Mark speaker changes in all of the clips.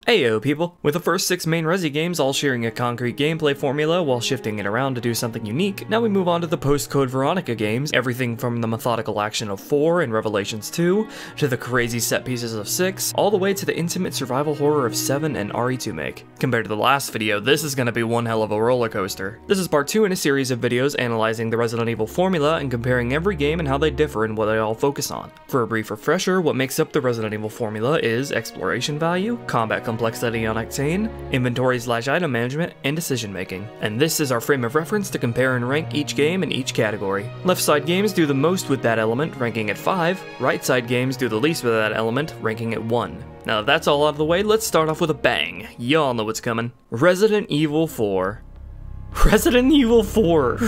Speaker 1: Ayo people! With the first 6 main Resi games all sharing a concrete gameplay formula while shifting it around to do something unique, now we move on to the post-Code Veronica games, everything from the methodical action of 4 and Revelations 2, to the crazy set pieces of 6, all the way to the intimate survival horror of 7 and remake. Compared to the last video, this is gonna be one hell of a roller coaster. This is part 2 in a series of videos analyzing the Resident Evil formula and comparing every game and how they differ and what they all focus on. For a brief refresher, what makes up the Resident Evil formula is exploration value, combat complexity on Octane, inventory/item management, and decision making. And this is our frame of reference to compare and rank each game in each category. Left side games do the most with that element, ranking at 5, right side games do the least with that element, ranking at 1. Now that that's all out of the way, let's start off with a bang. Y'all know what's coming. Resident Evil 4. Resident Evil 4!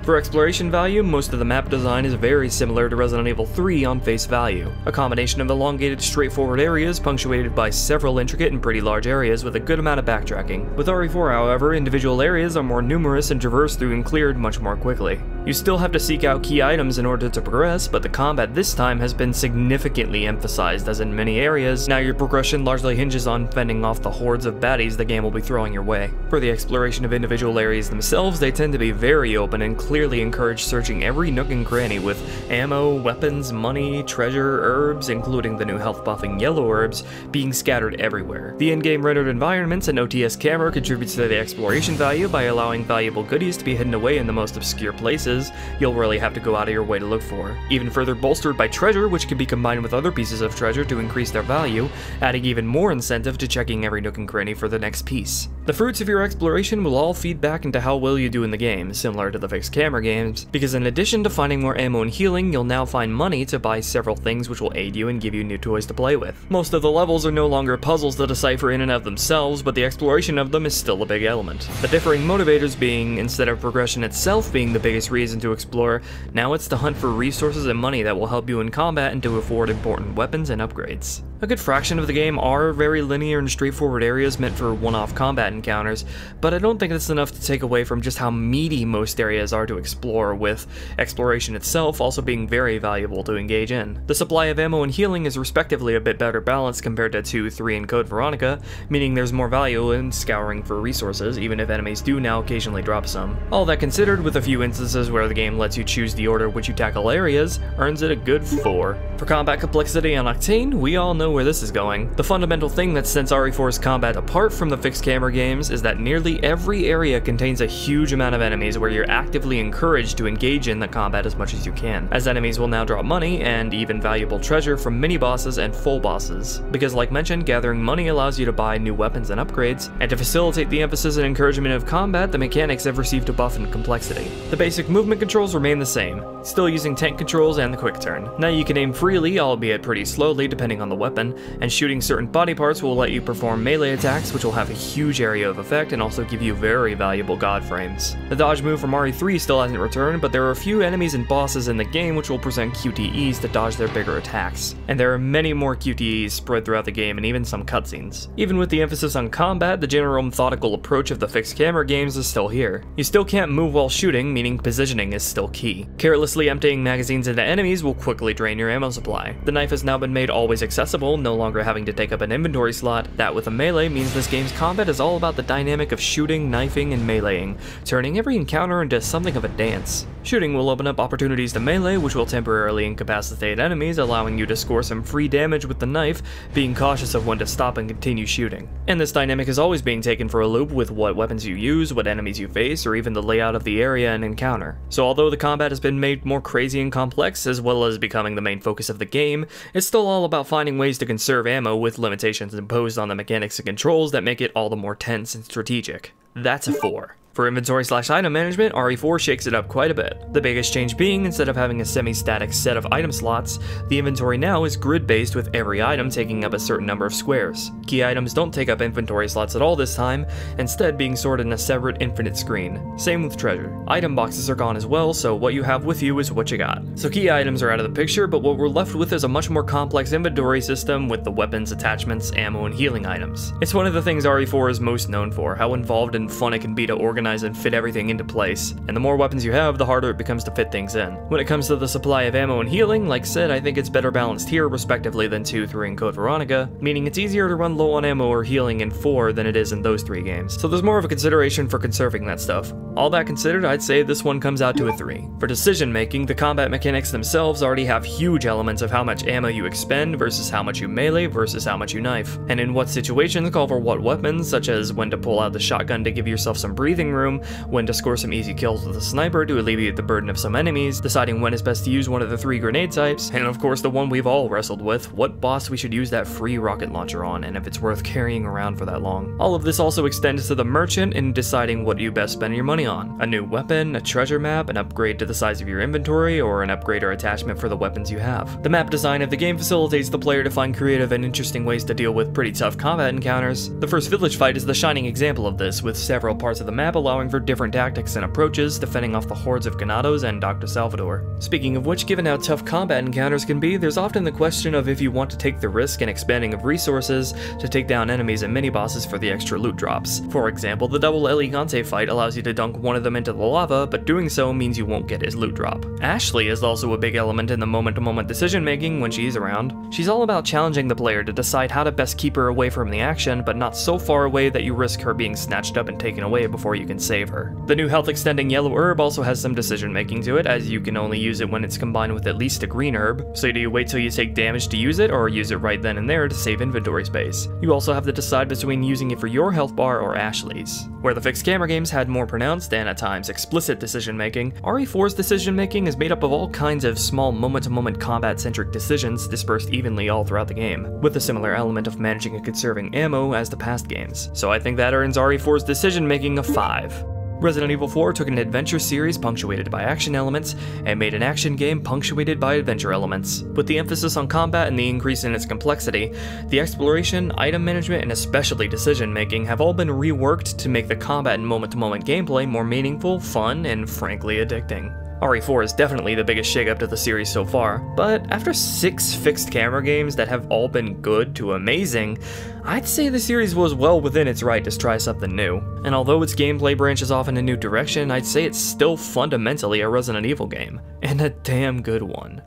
Speaker 1: For exploration value, most of the map design is very similar to Resident Evil 3 on face value. A combination of elongated, straightforward areas punctuated by several intricate and pretty large areas with a good amount of backtracking. With RE4, however, individual areas are more numerous and traversed through and cleared much more quickly. You still have to seek out key items in order to progress, but the combat this time has been significantly emphasized, as in many areas, now your progression largely hinges on fending off the hordes of baddies the game will be throwing your way. For the exploration of individual areas themselves, they tend to be very open and clearly encourage searching every nook and cranny with ammo, weapons, money, treasure, herbs, including the new health buffing yellow herbs, being scattered everywhere. The in-game rendered environments and OTS camera contributes to the exploration value by allowing valuable goodies to be hidden away in the most obscure places you'll really have to go out of your way to look for. Even further bolstered by treasure, which can be combined with other pieces of treasure to increase their value, adding even more incentive to checking every nook and cranny for the next piece. The fruits of your exploration will all feed back into how well you do in the game, similar to the fixed camera games, because in addition to finding more ammo and healing, you'll now find money to buy several things which will aid you and give you new toys to play with. Most of the levels are no longer puzzles to decipher in and of themselves, but the exploration of them is still a big element. The differing motivators being, instead of progression itself being the biggest reason to explore, now it's to hunt for resources and money that will help you in combat and to afford important weapons and upgrades. A good fraction of the game are very linear and straightforward areas meant for one-off combat encounters, but I don't think that's enough to take away from just how meaty most areas are to explore, with exploration itself also being very valuable to engage in. The supply of ammo and healing is respectively a bit better balanced compared to 2, 3, and Code Veronica, meaning there's more value in scouring for resources, even if enemies do now occasionally drop some. All that considered, with a few instances where the game lets you choose the order which you tackle areas, earns it a good 4. For combat complexity on Octane, we all know where this is going. The fundamental thing that sets RE4's combat apart from the fixed camera games is that nearly every area contains a huge amount of enemies where you're actively encouraged to engage in the combat as much as you can, as enemies will now drop money and even valuable treasure from mini-bosses and full bosses. Because like mentioned, gathering money allows you to buy new weapons and upgrades, and to facilitate the emphasis and encouragement of combat, the mechanics have received a buff in complexity. The basic movement controls remain the same, still using tank controls and the quick turn. Now you can aim freely, albeit pretty slowly depending on the weapon, and shooting certain body parts will let you perform melee attacks, which will have a huge area of effect and also give you very valuable god frames. The dodge move from RE3 still hasn't returned, but there are a few enemies and bosses in the game which will present QTEs to dodge their bigger attacks. And there are many more QTEs spread throughout the game and even some cutscenes. Even with the emphasis on combat, the general methodical approach of the fixed camera games is still here. You still can't move while shooting, meaning positioning is still key. Carelessly emptying magazines into enemies will quickly drain your ammo supply. The knife has now been made always accessible, no longer having to take up an inventory slot. That with a melee means this game's combat is all about the dynamic of shooting, knifing, and meleeing, turning every encounter into something of a dance. Shooting will open up opportunities to melee, which will temporarily incapacitate enemies, allowing you to score some free damage with the knife, being cautious of when to stop and continue shooting. And this dynamic is always being taken for a loop with what weapons you use, what enemies you face, or even the layout of the area and encounter. So although the combat has been made more crazy and complex, as well as becoming the main focus of the game, it's still all about finding ways to conserve ammo with limitations imposed on the mechanics and controls that make it all the more tense and strategic. That's a 4. For inventory/item management, RE4 shakes it up quite a bit. The biggest change being, instead of having a semi-static set of item slots, the inventory now is grid-based with every item taking up a certain number of squares. Key items don't take up inventory slots at all this time, instead being stored in a separate infinite screen. Same with treasure. Item boxes are gone as well, so what you have with you is what you got. So key items are out of the picture, but what we're left with is a much more complex inventory system with the weapons, attachments, ammo, and healing items. It's one of the things RE4 is most known for, how involved and fun it can be to organize organize and fit everything into place. And the more weapons you have, the harder it becomes to fit things in. When it comes to the supply of ammo and healing, like said, I think it's better balanced here respectively than 2, 3, and Code Veronica, meaning it's easier to run low on ammo or healing in 4 than it is in those 3 games. So there's more of a consideration for conserving that stuff. All that considered, I'd say this one comes out to a 3. For decision making, the combat mechanics themselves already have huge elements of how much ammo you expend versus how much you melee versus how much you knife, and in what situations call for what weapons, such as when to pull out the shotgun to give yourself some breathing room, when to score some easy kills with a sniper to alleviate the burden of some enemies, deciding when it's best to use one of the 3 grenade types, and of course the one we've all wrestled with, what boss we should use that free rocket launcher on, and if it's worth carrying around for that long. All of this also extends to the merchant in deciding what you best spend your money on. A new weapon, a treasure map, an upgrade to the size of your inventory, or an upgrade or attachment for the weapons you have. The map design of the game facilitates the player to find creative and interesting ways to deal with pretty tough combat encounters. The first village fight is the shining example of this, with several parts of the map allowing for different tactics and approaches to fending off the hordes of Ganados and Dr. Salvador. Speaking of which, given how tough combat encounters can be, there's often the question of if you want to take the risk and expanding of resources to take down enemies and mini-bosses for the extra loot drops. For example, the double Elegante fight allows you to dunk one of them into the lava, but doing so means you won't get his loot drop. Ashley is also a big element in the moment-to-moment decision-making when she's around. She's all about challenging the player to decide how to best keep her away from the action, but not so far away that you risk her being snatched up and taken away before you can save her. The new health-extending yellow herb also has some decision-making to it, as you can only use it when it's combined with at least a green herb. So do you wait till you take damage to use it, or use it right then and there to save inventory space? You also have to decide between using it for your health bar or Ashley's. Where the fixed camera games had more pronounced and at times explicit decision-making, RE4's decision-making is made up of all kinds of small moment-to-moment combat-centric decisions dispersed evenly all throughout the game, with a similar element of managing and conserving ammo as the past games. So I think that earns RE4's decision-making a 5. Resident Evil 4 took an adventure series punctuated by action elements and made an action game punctuated by adventure elements. With the emphasis on combat and the increase in its complexity, the exploration, item management, and especially decision making have all been reworked to make the combat and moment-to-moment gameplay more meaningful, fun, and frankly addicting. RE4 is definitely the biggest shakeup to the series so far, but after 6 fixed camera games that have all been good to amazing, I'd say the series was well within its right to try something new. And although its gameplay branches off in a new direction, I'd say it's still fundamentally a Resident Evil game, and a damn good one.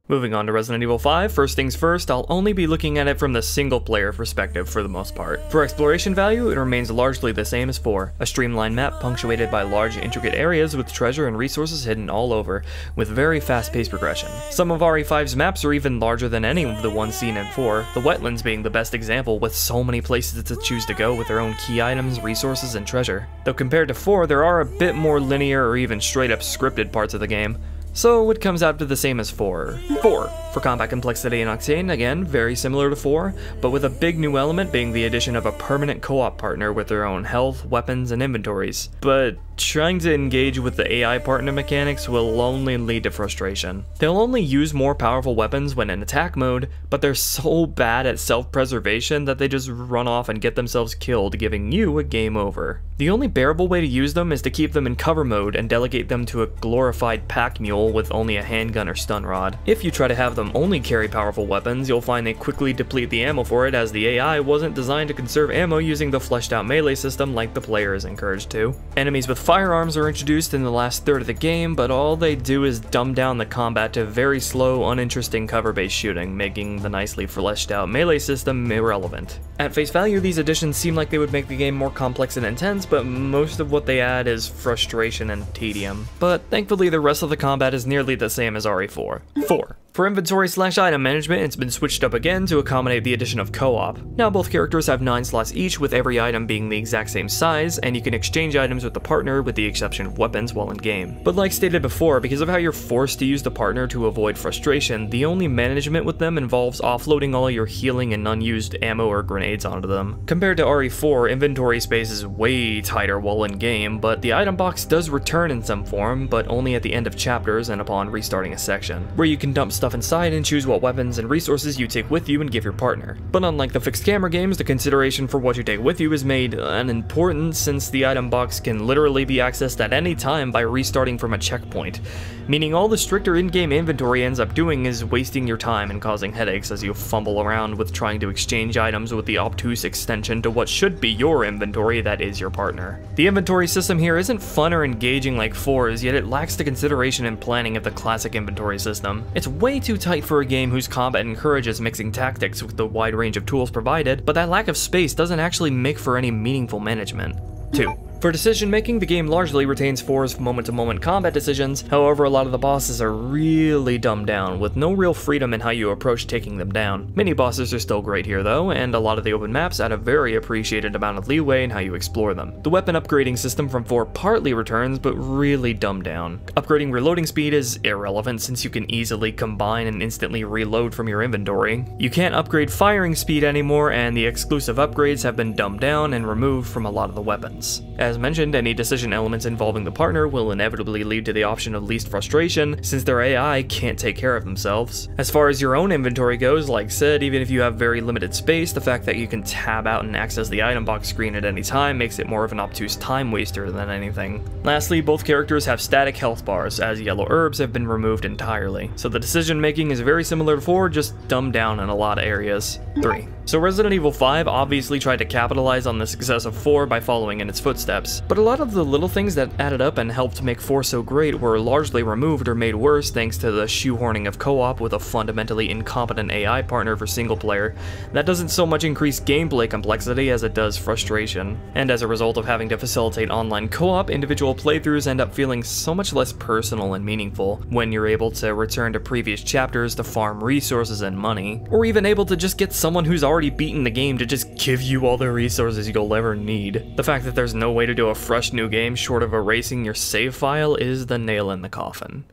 Speaker 1: Moving on to Resident Evil 5, first things first, I'll only be looking at it from the single-player perspective for the most part. For exploration value, it remains largely the same as 4, a streamlined map punctuated by large, intricate areas with treasure and resources hidden all over, with very fast-paced progression. Some of RE5's maps are even larger than any of the ones seen in 4, the wetlands being the best example, with so many places to choose to go with their own key items, resources, and treasure. Though compared to 4, there are a bit more linear or even straight-up scripted parts of the game. So it comes out to the same as 4. 4. For combat complexity in Octane, again, very similar to 4, but with a big new element being the addition of a permanent co-op partner with their own health, weapons, and inventories. But trying to engage with the AI partner mechanics will only lead to frustration. They'll only use more powerful weapons when in attack mode, but they're so bad at self-preservation that they just run off and get themselves killed, giving you a game over. The only bearable way to use them is to keep them in cover mode and delegate them to a glorified pack mule with only a handgun or stun rod. If you try to have them only carry powerful weapons, you'll find they quickly deplete the ammo for it, as the AI wasn't designed to conserve ammo using the fleshed out melee system like the player is encouraged to. Enemies with firearms are introduced in the last third of the game, but all they do is dumb down the combat to very slow, uninteresting cover-based shooting, making the nicely fleshed out melee system irrelevant. At face value, these additions seem like they would make the game more complex and intense, but most of what they add is frustration and tedium. But thankfully the rest of the combat is nearly the same as RE4. 4. For inventory/item management, it's been switched up again to accommodate the addition of co-op. Now both characters have 9 slots each, with every item being the exact same size, and you can exchange items with the partner with the exception of weapons while in game. But like stated before, because of how you're forced to use the partner to avoid frustration, the only management with them involves offloading all your healing and unused ammo or grenades onto them. Compared to RE4, inventory space is way tighter while in game, but the item box does return in some form, but only at the end of chapters and upon restarting a section, where you can dump stuff stuff inside and choose what weapons and resources you take with you and give your partner. But unlike the fixed camera games, the consideration for what you take with you is made unimportant, since the item box can literally be accessed at any time by restarting from a checkpoint, meaning all the stricter in-game inventory ends up doing is wasting your time and causing headaches as you fumble around with trying to exchange items with the obtuse extension to what should be your inventory that is your partner. The inventory system here isn't fun or engaging like 4's, yet it lacks the consideration and planning of the classic inventory system. It's way too tight for a game whose combat encourages mixing tactics with the wide range of tools provided, but that lack of space doesn't actually make for any meaningful management. 2. For decision making, the game largely retains 4's moment-to-moment combat decisions. However, a lot of the bosses are really dumbed down, with no real freedom in how you approach taking them down. Many bosses are still great here though, and a lot of the open maps add a very appreciated amount of leeway in how you explore them. The weapon upgrading system from 4 partly returns, but really dumbed down. Upgrading reloading speed is irrelevant since you can easily combine and instantly reload from your inventory. You can't upgrade firing speed anymore, and the exclusive upgrades have been dumbed down and removed from a lot of the weapons. As mentioned, any decision elements involving the partner will inevitably lead to the option of least frustration, since their AI can't take care of themselves. As far as your own inventory goes, like said, even if you have very limited space, the fact that you can tab out and access the item box screen at any time makes it more of an obtuse time waster than anything. Lastly, both characters have static health bars, as yellow herbs have been removed entirely, so the decision making is very similar to 4, just dumbed down in a lot of areas. 3. So Resident Evil 5 obviously tried to capitalize on the success of 4 by following in its footsteps, but a lot of the little things that added up and helped make 4 so great were largely removed or made worse thanks to the shoehorning of co-op with a fundamentally incompetent AI partner for single player that doesn't so much increase gameplay complexity as it does frustration. And as a result of having to facilitate online co-op, individual playthroughs end up feeling so much less personal and meaningful when you're able to return to previous chapters to farm resources and money, or even able to just get someone who's already beaten the game to just give you all the resources you'll ever need. The fact that there's no way to do a fresh new game short of erasing your save file is the nail in the coffin.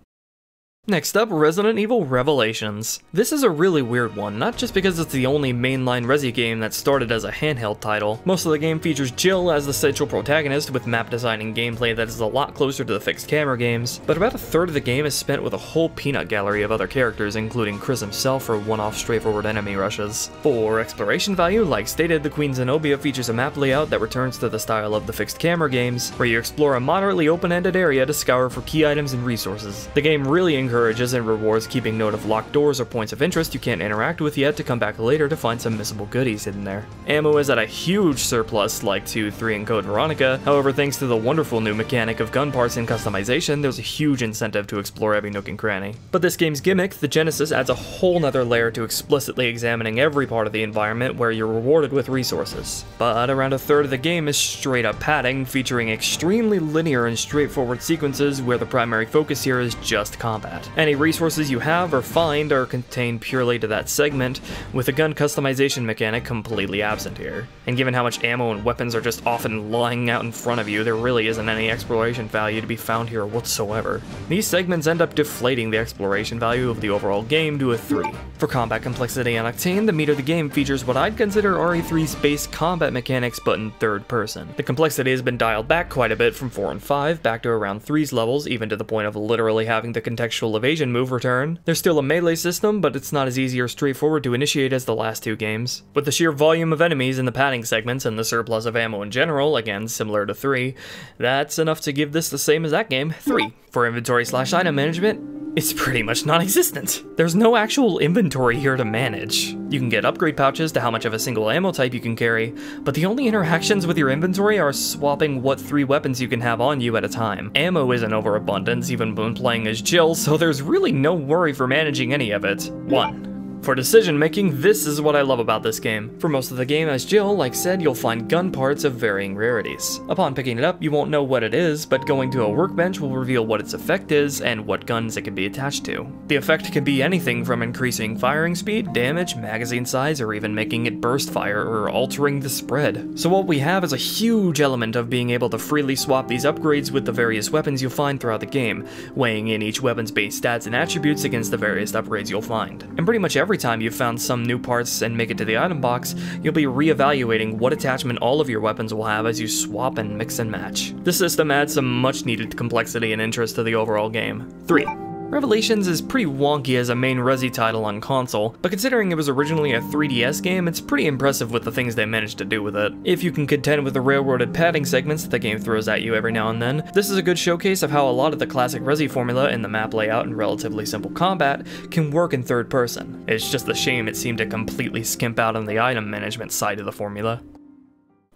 Speaker 1: Next up, Resident Evil Revelations. This is a really weird one, not just because it's the only mainline Resi game that started as a handheld title. Most of the game features Jill as the central protagonist, with map design and gameplay that is a lot closer to the fixed camera games, but about a third of the game is spent with a whole peanut gallery of other characters, including Chris himself for one-off straightforward enemy rushes. For exploration value, like stated, the Queen Zenobia features a map layout that returns to the style of the fixed camera games, where you explore a moderately open-ended area to scour for key items and resources. The game really encourages and rewards keeping note of locked doors or points of interest you can't interact with yet to come back later to find some missable goodies hidden there. Ammo is at a huge surplus like 2, 3, and Code Veronica. However, thanks to the wonderful new mechanic of gun parts and customization, there's a huge incentive to explore every nook and cranny. But this game's gimmick, the Genesis, adds a whole nother layer to explicitly examining every part of the environment where you're rewarded with resources. But around a third of the game is straight up padding, featuring extremely linear and straightforward sequences where the primary focus here is just combat. Any resources you have or find are contained purely to that segment, with the gun customization mechanic completely absent here. And given how much ammo and weapons are just often lying out in front of you, there really isn't any exploration value to be found here whatsoever. These segments end up deflating the exploration value of the overall game to a 3. For combat complexity and Octane, the meat of the game features what I'd consider RE3's base combat mechanics but in third person. The complexity has been dialed back quite a bit from 4 and 5, back to around 3's levels, even to the point of literally having the contextual evasion move return. There's still a melee system, but it's not as easy or straightforward to initiate as the last 2 games. With the sheer volume of enemies in the padding segments and the surplus of ammo in general, again similar to 3, that's enough to give this the same as that game, 3. For inventory/item management, it's pretty much non-existent. There's no actual inventory here to manage. You can get upgrade pouches to how much of a single ammo type you can carry, but the only interactions with your inventory are swapping what 3 weapons you can have on you at a time. Ammo is an overabundance even when playing as Jill, so there's really no worry for managing any of it. 1. For decision making, this is what I love about this game. For most of the game as Jill, like said, you'll find gun parts of varying rarities. Upon picking it up, you won't know what it is, but going to a workbench will reveal what its effect is and what guns it can be attached to. The effect can be anything from increasing firing speed, damage, magazine size, or even making it burst fire or altering the spread. So what we have is a huge element of being able to freely swap these upgrades with the various weapons you'll find throughout the game, weighing in each weapon's base stats and attributes against the various upgrades you'll find. And pretty much every time you've found some new parts and make it to the item box, you'll be re-evaluating what attachment all of your weapons will have as you swap and mix and match. This system adds some much needed complexity and interest to the overall game. 3. Revelations is pretty wonky as a main Resi title on console, but considering it was originally a 3DS game, it's pretty impressive with the things they managed to do with it. If you can contend with the railroaded padding segments that the game throws at you every now and then, this is a good showcase of how a lot of the classic Resi formula in the map layout and relatively simple combat can work in third person. It's just a shame it seemed to completely skimp out on the item management side of the formula.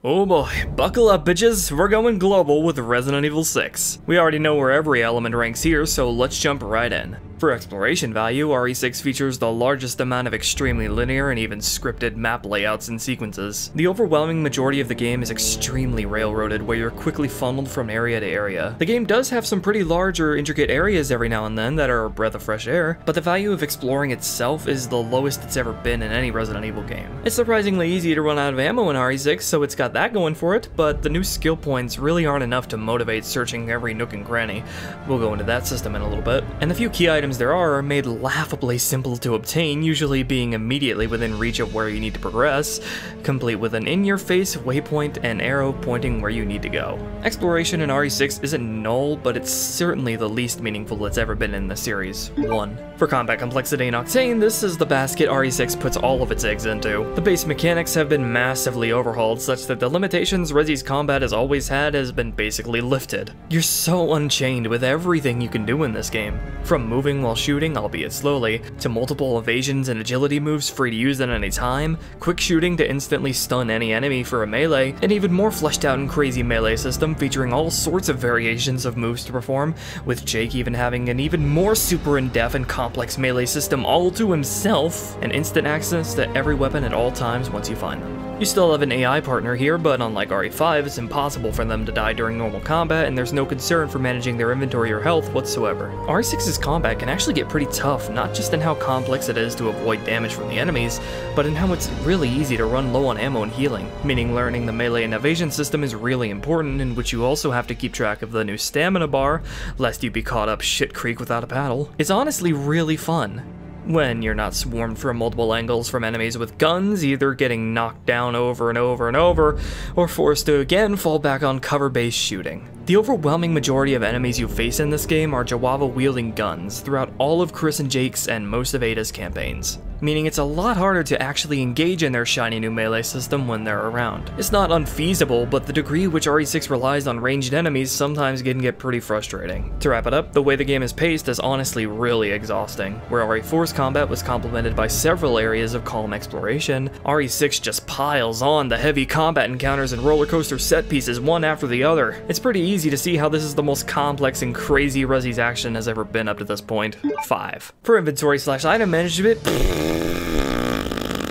Speaker 1: Oh boy, buckle up bitches, we're going global with Resident Evil 6. We already know where every element ranks here, so let's jump right in. For exploration value, RE6 features the largest amount of extremely linear and even scripted map layouts and sequences. The overwhelming majority of the game is extremely railroaded, where you're quickly funneled from area to area. The game does have some pretty large or intricate areas every now and then that are a breath of fresh air, but the value of exploring itself is the lowest it's ever been in any Resident Evil game. It's surprisingly easy to run out of ammo in RE6, so it's got that going for it, but the new skill points really aren't enough to motivate searching every nook and cranny. We'll go into that system in a little bit. And the few key items there are made laughably simple to obtain, usually being immediately within reach of where you need to progress, complete with an in-your-face waypoint and arrow pointing where you need to go. Exploration in RE6 isn't null, but it's certainly the least meaningful it's ever been in the series. 1. For combat complexity in Octane, this is the basket RE6 puts all of its eggs into. The base mechanics have been massively overhauled, such that the limitations Resi's combat has always had has been basically lifted. You're so unchained with everything you can do in this game. From moving while shooting, albeit slowly, to multiple evasions and agility moves free to use at any time, quick shooting to instantly stun any enemy for a melee, an even more fleshed out and crazy melee system featuring all sorts of variations of moves to perform, with Jake even having an even more super in-depth and complex melee system all to himself, and instant access to every weapon at all times once you find them. You still have an AI partner here, but unlike RE5, it's impossible for them to die during normal combat, and there's no concern for managing their inventory or health whatsoever. RE6's combat can actually get pretty tough, not just in how complex it is to avoid damage from the enemies, but in how it's really easy to run low on ammo and healing, meaning learning the melee and evasion system is really important, in which you also have to keep track of the new stamina bar, lest you be caught up shit creek without a paddle. It's honestly really fun when you're not swarmed from multiple angles from enemies with guns, either getting knocked down over and over and over, or forced to again fall back on cover-based shooting. The overwhelming majority of enemies you face in this game are Jawa-wielding guns throughout all of Chris and Jake's and most of Ada's campaigns, meaning it's a lot harder to actually engage in their shiny new melee system when they're around. It's not unfeasible, but the degree which RE6 relies on ranged enemies sometimes can get pretty frustrating. To wrap it up, the way the game is paced is honestly really exhausting. Where RE4's combat was complemented by several areas of calm exploration, RE6 just piles on the heavy combat encounters and roller coaster set pieces one after the other. It's pretty easy to see how this is the most complex and crazy Resi's action has ever been up to this point. 5. For inventory/item management,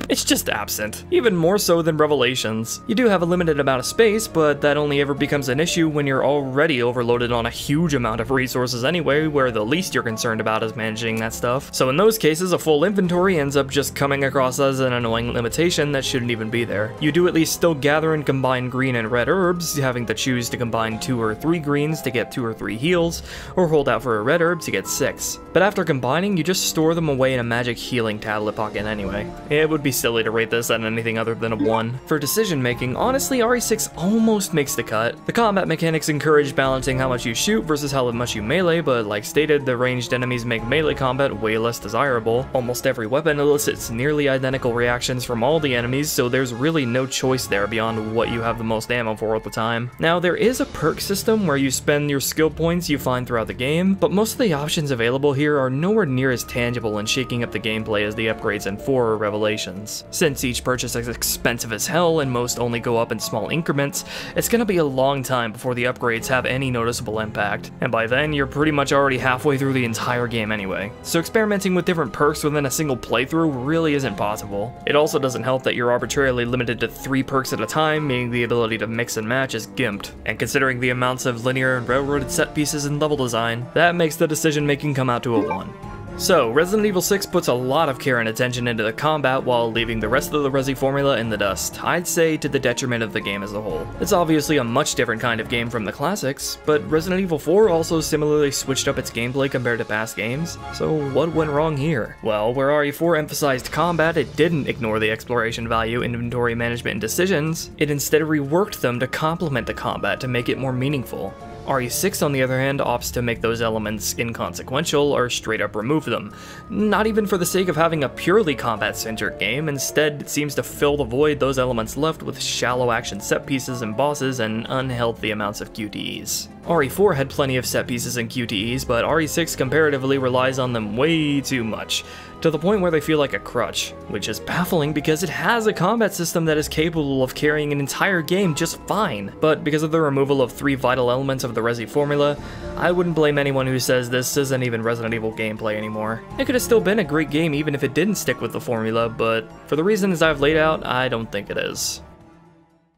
Speaker 1: it's just absent, even more so than Revelations. You do have a limited amount of space, but that only ever becomes an issue when you're already overloaded on a huge amount of resources anyway, where the least you're concerned about is managing that stuff. So in those cases, a full inventory ends up just coming across as an annoying limitation that shouldn't even be there. You do at least still gather and combine green and red herbs, having to choose to combine 2 or 3 greens to get 2 or 3 heals, or hold out for a red herb to get 6. But after combining, you just store them away in a magic healing tablet pocket anyway. It would be silly to rate this at anything other than a 1. For decision making, honestly, RE6 almost makes the cut. The combat mechanics encourage balancing how much you shoot versus how much you melee, but like stated, the ranged enemies make melee combat way less desirable. Almost every weapon elicits nearly identical reactions from all the enemies, so there's really no choice there beyond what you have the most ammo for at the time. Now, there is a perk system where you spend your skill points you find throughout the game, but most of the options available here are nowhere near as tangible in shaking up the gameplay as the upgrades in 4 or Revelations. Since each purchase is expensive as hell and most only go up in small increments, it's gonna be a long time before the upgrades have any noticeable impact, and by then you're pretty much already halfway through the entire game anyway. So experimenting with different perks within a single playthrough really isn't possible. It also doesn't help that you're arbitrarily limited to 3 perks at a time, meaning the ability to mix and match is gimped. And considering the amounts of linear and railroaded set pieces in level design, that makes the decision making come out to a 1. So, Resident Evil 6 puts a lot of care and attention into the combat while leaving the rest of the Resi formula in the dust, I'd say to the detriment of the game as a whole. It's obviously a much different kind of game from the classics, but Resident Evil 4 also similarly switched up its gameplay compared to past games, so what went wrong here? Well, where RE4 emphasized combat, it didn't ignore the exploration value, inventory management, and decisions. It instead reworked them to complement the combat to make it more meaningful. RE6, on the other hand, opts to make those elements inconsequential or straight up remove them. Not even for the sake of having a purely combat-centric game, instead it seems to fill the void those elements left with shallow action set pieces and bosses and unhealthy amounts of QTEs. RE4 had plenty of set pieces and QTEs, but RE6 comparatively relies on them way too much, to the point where they feel like a crutch, which is baffling because it has a combat system that is capable of carrying an entire game just fine. But because of the removal of 3 vital elements of the Resi formula, I wouldn't blame anyone who says this isn't even Resident Evil gameplay anymore. It could have still been a great game even if it didn't stick with the formula, but for the reasons I've laid out, I don't think it is.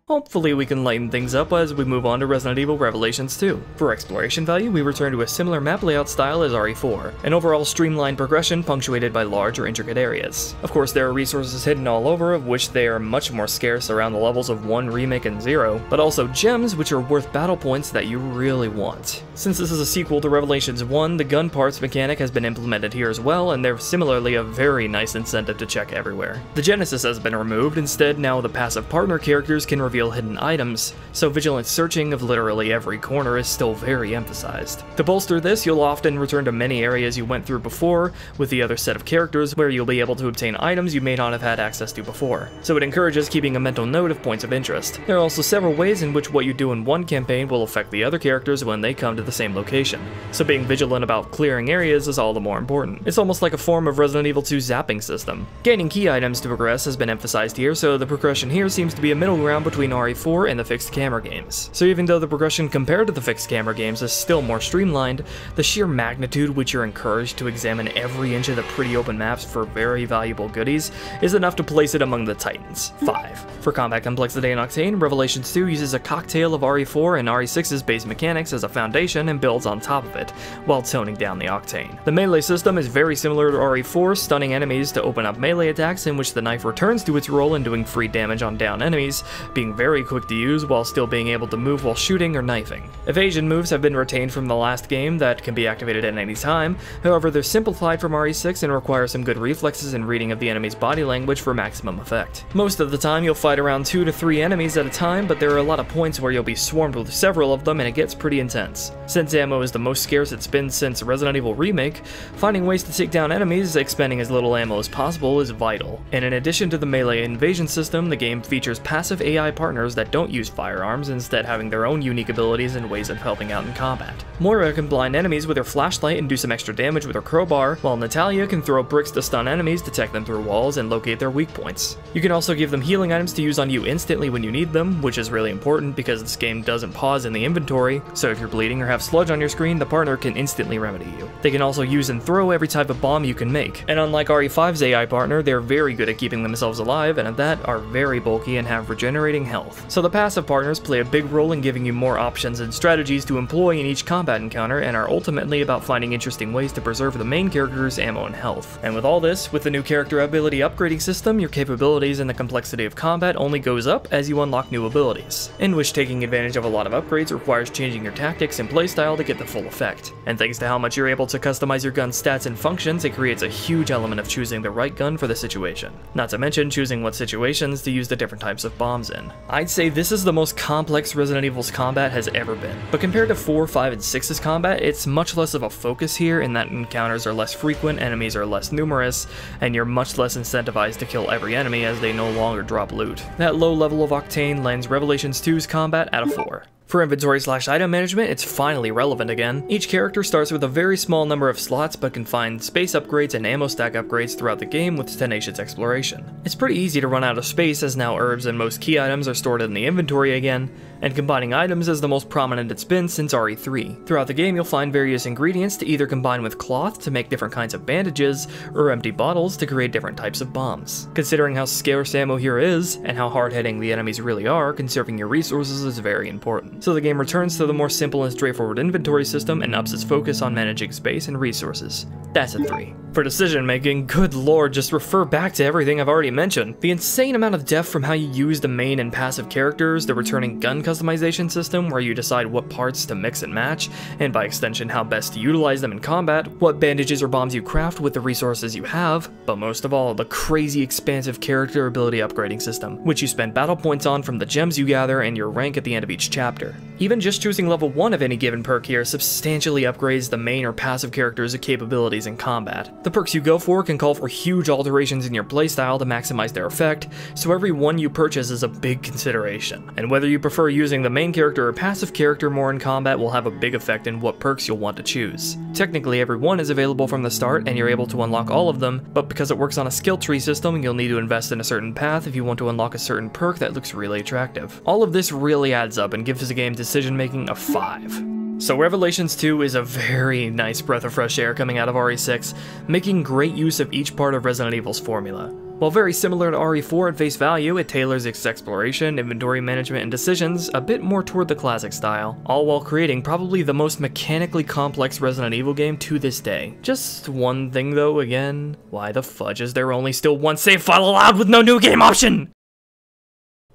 Speaker 1: Hopefully we can lighten things up as we move on to Resident Evil Revelations 2. For exploration value, we return to a similar map layout style as RE4, an overall streamlined progression punctuated by large or intricate areas. Of course, there are resources hidden all over, of which they are much more scarce around the levels of 1, Remake, and 0, but also gems which are worth battle points that you really want. Since this is a sequel to Revelations 1, the gun parts mechanic has been implemented here as well, and there's similarly a very nice incentive to check everywhere. The Genesis has been removed, instead now the passive partner characters can reveal hidden items, so vigilant searching of literally every corner is still very emphasized. To bolster this, you'll often return to many areas you went through before with the other set of characters where you'll be able to obtain items you may not have had access to before, so it encourages keeping a mental note of points of interest. There are also several ways in which what you do in one campaign will affect the other characters when they come to the same location, so being vigilant about clearing areas is all the more important. It's almost like a form of Resident Evil 2's zapping system. Gaining key items to progress has been emphasized here, so the progression here seems to be a middle ground between RE4 and the fixed camera games. So even though the progression compared to the fixed camera games is still more streamlined, the sheer magnitude which you're encouraged to examine every inch of the pretty open maps for very valuable goodies is enough to place it among the titans. 5. For combat complexity in Octane, Revelations 2 uses a cocktail of RE4 and RE6's base mechanics as a foundation and builds on top of it, while toning down the Octane. The melee system is very similar to RE4, stunning enemies to open up melee attacks in which the knife returns to its role in doing free damage on down enemies, being very quick to use while still being able to move while shooting or knifing. Evasion moves have been retained from the last game that can be activated at any time, however they're simplified from RE6 and require some good reflexes and reading of the enemy's body language for maximum effect. Most of the time you'll fight around 2 to 3 enemies at a time, but there are a lot of points where you'll be swarmed with several of them and it gets pretty intense. Since ammo is the most scarce it's been since Resident Evil Remake, finding ways to take down enemies, expending as little ammo as possible, is vital. And in addition to the melee invasion system, the game features passive AI partners that don't use firearms, instead having their own unique abilities and ways of helping out in combat. Moira can blind enemies with her flashlight and do some extra damage with her crowbar, while Natalia can throw bricks to stun enemies, detect them through walls, and locate their weak points. You can also give them healing items to use on you instantly when you need them, which is really important because this game doesn't pause in the inventory, so if you're bleeding or have sludge on your screen, the partner can instantly remedy you. They can also use and throw every type of bomb you can make, and unlike RE5's AI partner, they're very good at keeping themselves alive, and at that are very bulky and have regenerating health. So the passive partners play a big role in giving you more options and strategies to employ in each combat encounter, and are ultimately about finding interesting ways to preserve the main character's ammo and health. And with all this, with the new character ability upgrading system, your capabilities and the complexity of combat only goes up as you unlock new abilities, in which taking advantage of a lot of upgrades requires changing your tactics and playstyle to get the full effect. And thanks to how much you're able to customize your gun's stats and functions, it creates a huge element of choosing the right gun for the situation. Not to mention choosing what situations to use the different types of bombs in. I'd say this is the most complex Resident Evil's combat has ever been, but compared to 4, 5, and 6's combat, it's much less of a focus here in that encounters are less frequent, enemies are less numerous, and you're much less incentivized to kill every enemy as they no longer drop loot. That low level of Octane lands Revelations 2's combat at a 4. For inventory/item management, it's finally relevant again. Each character starts with a very small number of slots but can find space upgrades and ammo stack upgrades throughout the game with tenacious exploration. It's pretty easy to run out of space as now herbs and most key items are stored in the inventory again, and combining items is the most prominent it's been since RE3. Throughout the game you'll find various ingredients to either combine with cloth to make different kinds of bandages, or empty bottles to create different types of bombs. Considering how scarce ammo here is, and how hard-hitting the enemies really are, conserving your resources is very important. So the game returns to the more simple and straightforward inventory system and ups its focus on managing space and resources. That's a 3. For decision making, good lord, just refer back to everything I've already mentioned. The insane amount of depth from how you use the main and passive characters, the returning gun customization system where you decide what parts to mix and match, and by extension how best to utilize them in combat, what bandages or bombs you craft with the resources you have, but most of all, the crazy expansive character ability upgrading system, which you spend battle points on from the gems you gather and your rank at the end of each chapter. Even just choosing level 1 of any given perk here substantially upgrades the main or passive character's capabilities in combat. The perks you go for can call for huge alterations in your playstyle to maximize their effect, so every one you purchase is a big consideration. And whether you prefer using the main character or passive character more in combat will have a big effect in what perks you'll want to choose. Technically, every one is available from the start and you're able to unlock all of them, but because it works on a skill tree system, you'll need to invest in a certain path if you want to unlock a certain perk that looks really attractive. All of this really adds up and gives the game decision making a 5. So Revelations 2 is a very nice breath of fresh air coming out of RE6, making great use of each part of Resident Evil's formula. While very similar to RE4 at face value, it tailors its exploration, inventory management, and decisions a bit more toward the classic style, all while creating probably the most mechanically complex Resident Evil game to this day. Just one thing though, again, why the fudge is there only still one save file allowed with no new game option?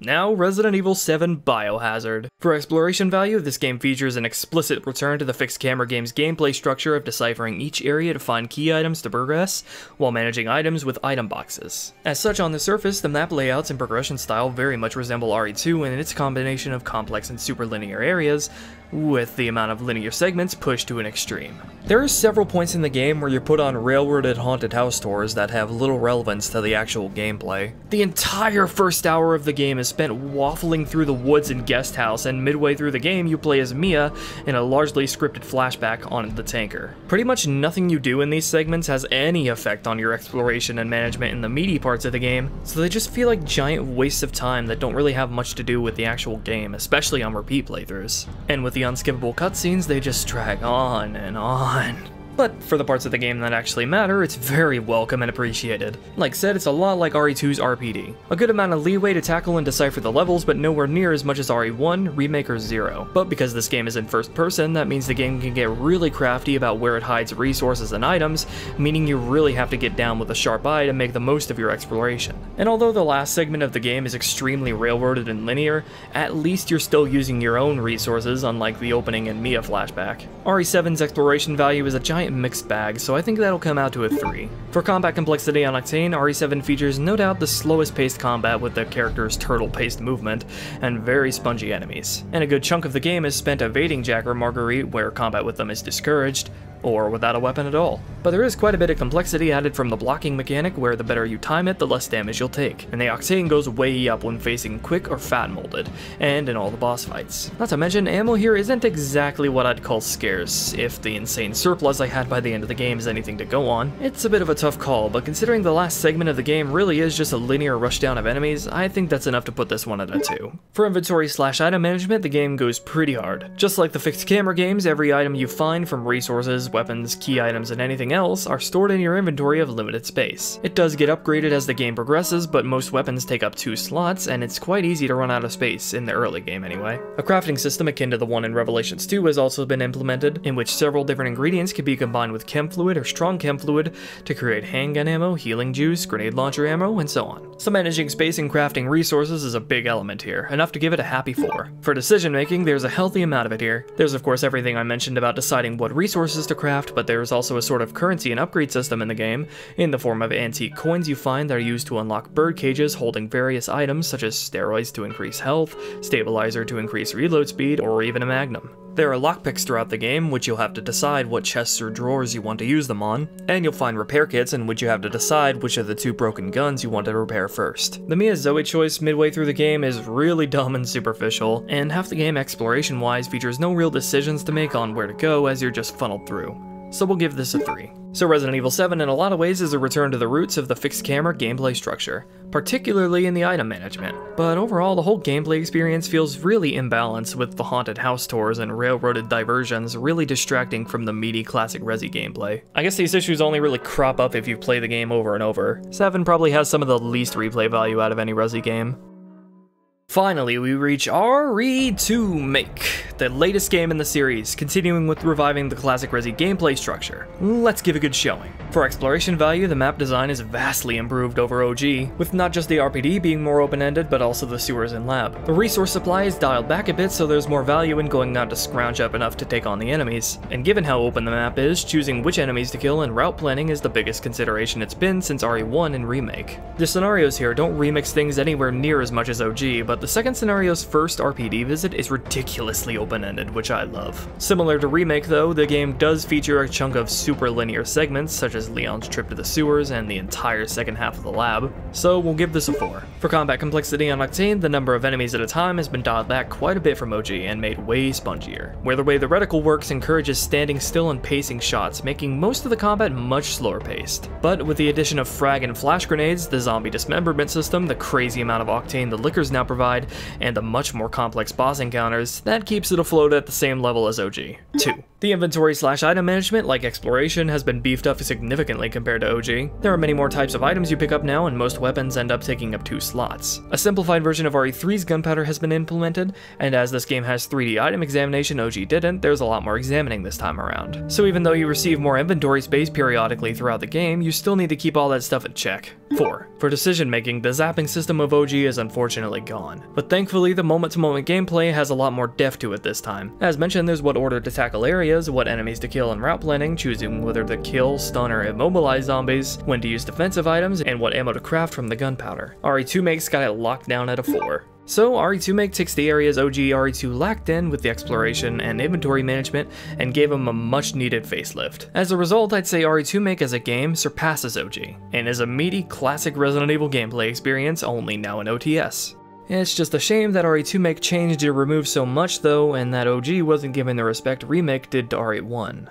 Speaker 1: Now, Resident Evil 7 Biohazard. For exploration value, this game features an explicit return to the fixed camera game's gameplay structure of deciphering each area to find key items to progress, while managing items with item boxes. As such, on the surface, the map layouts and progression style very much resemble RE2 in its combination of complex and super linear areas, with the amount of linear segments pushed to an extreme. There are several points in the game where you're put on railroaded haunted house tours that have little relevance to the actual gameplay. The entire first hour of the game is spent waffling through the woods and guest house, and midway through the game you play as Mia in a largely scripted flashback on the tanker. Pretty much nothing you do in these segments has any effect on your exploration and management in the meaty parts of the game, so they just feel like giant wastes of time that don't really have much to do with the actual game, especially on repeat playthroughs. And with the unskippable cutscenes, they just drag on and on. But for the parts of the game that actually matter, it's very welcome and appreciated. Like said, it's a lot like RE2's RPD. A good amount of leeway to tackle and decipher the levels, but nowhere near as much as RE1, Remake, or 0. But because this game is in first person, that means the game can get really crafty about where it hides resources and items, meaning you really have to get down with a sharp eye to make the most of your exploration. And although the last segment of the game is extremely railroaded and linear, at least you're still using your own resources, unlike the opening and Mia flashback. RE7's exploration value is a giant mixed bag, so I think that'll come out to a 3. For combat complexity on Octane, RE7 features no doubt the slowest paced combat with the character's turtle-paced movement, and very spongy enemies. And a good chunk of the game is spent evading Jack or Marguerite, where combat with them is discouraged, or without a weapon at all. But there is quite a bit of complexity added from the blocking mechanic, where the better you time it, the less damage you'll take. And the Octane goes way up when facing quick or fat molded, and in all the boss fights. Not to mention, ammo here isn't exactly what I'd call scarce. If the insane surplus I had by the end of the game is anything to go on, it's a bit of a tough call, but considering the last segment of the game really is just a linear rushdown of enemies, I think that's enough to put this one at a 2. For inventory/item management, the game goes pretty hard. Just like the fixed camera games, every item you find, from resources, weapons, key items, and anything else, are stored in your inventory of limited space. It does get upgraded as the game progresses, but most weapons take up 2 slots, and it's quite easy to run out of space, in the early game anyway. A crafting system akin to the one in Revelations 2 has also been implemented, in which several different ingredients can be combined with chem fluid or strong chem fluid to create handgun ammo, healing juice, grenade launcher ammo, and so on. So managing space and crafting resources is a big element here, enough to give it a happy 4. For decision making, there's a healthy amount of it here. There's of course everything I mentioned about deciding what resources to craft, but there's also a sort of currency and upgrade system in the game, in the form of antique coins you find that are used to unlock bird cages holding various items such as steroids to increase health, stabilizer to increase reload speed, or even a magnum. There are lockpicks throughout the game, which you'll have to decide what chests or drawers you want to use them on, and you'll find repair kits in which you have to decide which of the 2 broken guns you want to repair first. The Mia Zoe choice midway through the game is really dumb and superficial, and half the game exploration-wise features no real decisions to make on where to go as you're just funneled through. So we'll give this a 3. So Resident Evil 7 in a lot of ways is a return to the roots of the fixed camera gameplay structure, particularly in the item management. But overall, the whole gameplay experience feels really imbalanced, with the haunted house tours and railroaded diversions really distracting from the meaty classic Resi gameplay. I guess these issues only really crop up if you play the game over and over. 7 probably has some of the least replay value out of any Resi game. Finally, we reach RE2 Make, the latest game in the series, continuing with reviving the classic Resi gameplay structure. Let's give a good showing. For exploration value, the map design is vastly improved over OG, with not just the RPD being more open-ended, but also the sewers and lab. The resource supply is dialed back a bit, so there's more value in going out to scrounge up enough to take on the enemies. And given how open the map is, choosing which enemies to kill and route planning is the biggest consideration it's been since RE1 and Remake. The scenarios here don't remix things anywhere near as much as OG, but the second scenario's first RPD visit is ridiculously open-ended, which I love. Similar to Remake though, the game does feature a chunk of super linear segments, such as Leon's trip to the sewers and the entire second half of the lab, so we'll give this a 4. For combat complexity on Octane, the number of enemies at a time has been dialed back quite a bit from OG and made way spongier, where the way the reticle works encourages standing still and pacing shots, making most of the combat much slower paced. But with the addition of frag and flash grenades, the zombie dismemberment system, the crazy amount of Octane the lickers now provide, and the much more complex boss encounters, that keeps it afloat at the same level as OG. 2. The inventory/item management, like exploration, has been beefed up significantly compared to OG. There are many more types of items you pick up now, and most weapons end up taking up 2 slots. A simplified version of RE3's gunpowder has been implemented, and as this game has 3D item examination OG didn't, there's a lot more examining this time around. So even though you receive more inventory space periodically throughout the game, you still need to keep all that stuff in check. 4. For decision making, the zapping system of OG is unfortunately gone, but thankfully the moment-to-moment gameplay has a lot more depth to it this time. As mentioned, there's what order to tackle areas, what enemies to kill and route planning, choosing whether to kill, stun, or immobilize zombies, when to use defensive items, and what ammo to craft from the gunpowder. RE2 Make's got it locked down at a 4. So RE2 Make takes the areas OG RE2 lacked in with the exploration and inventory management and gave them a much needed facelift. As a result, I'd say RE2 Make as a game surpasses OG, and is a meaty classic Resident Evil gameplay experience only now in OTS. It's just a shame that RE2 Make changed to remove so much though, and that OG wasn't given the respect Remake did to RE1.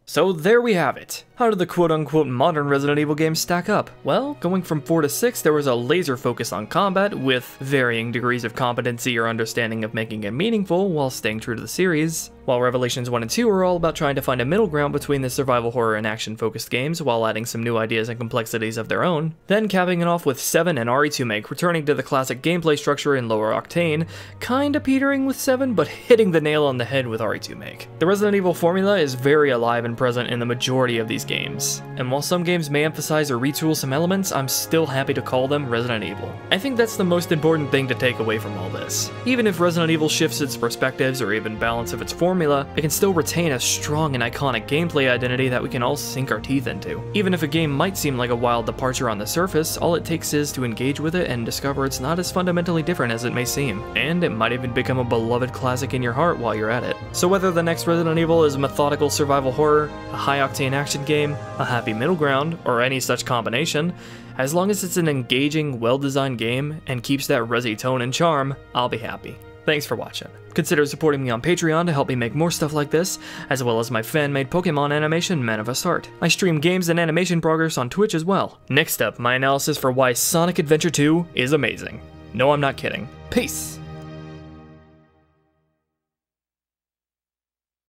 Speaker 1: So there we have it. How did the quote-unquote modern Resident Evil games stack up? Well, going from 4 to 6, there was a laser focus on combat, with varying degrees of competency or understanding of making it meaningful while staying true to the series, while Revelations 1 and 2 are all about trying to find a middle ground between the survival horror and action-focused games while adding some new ideas and complexities of their own, then capping it off with 7 and RE2 Make returning to the classic gameplay structure in lower Octane, kinda petering with 7, but hitting the nail on the head with RE2 Make. The Resident Evil formula is very alive and present in the majority of these games, and while some games may emphasize or retool some elements, I'm still happy to call them Resident Evil. I think that's the most important thing to take away from all this. Even if Resident Evil shifts its perspectives or even balance of its formula, it can still retain a strong and iconic gameplay identity that we can all sink our teeth into. Even if a game might seem like a wild departure on the surface, all it takes is to engage with it and discover it's not as fundamentally different as it may seem, and it might even become a beloved classic in your heart while you're at it. So whether the next Resident Evil is a methodical survival horror, a high-octane action game, a happy middle ground, or any such combination, as long as it's an engaging, well-designed game and keeps that Resi tone and charm, I'll be happy. Thanks for watching. Consider supporting me on Patreon to help me make more stuff like this, as well as my fan-made Pokemon animation, Manifest Art. I stream games and animation progress on Twitch as well. Next up, my analysis for why Sonic Adventure 2 is amazing. No, I'm not kidding. Peace!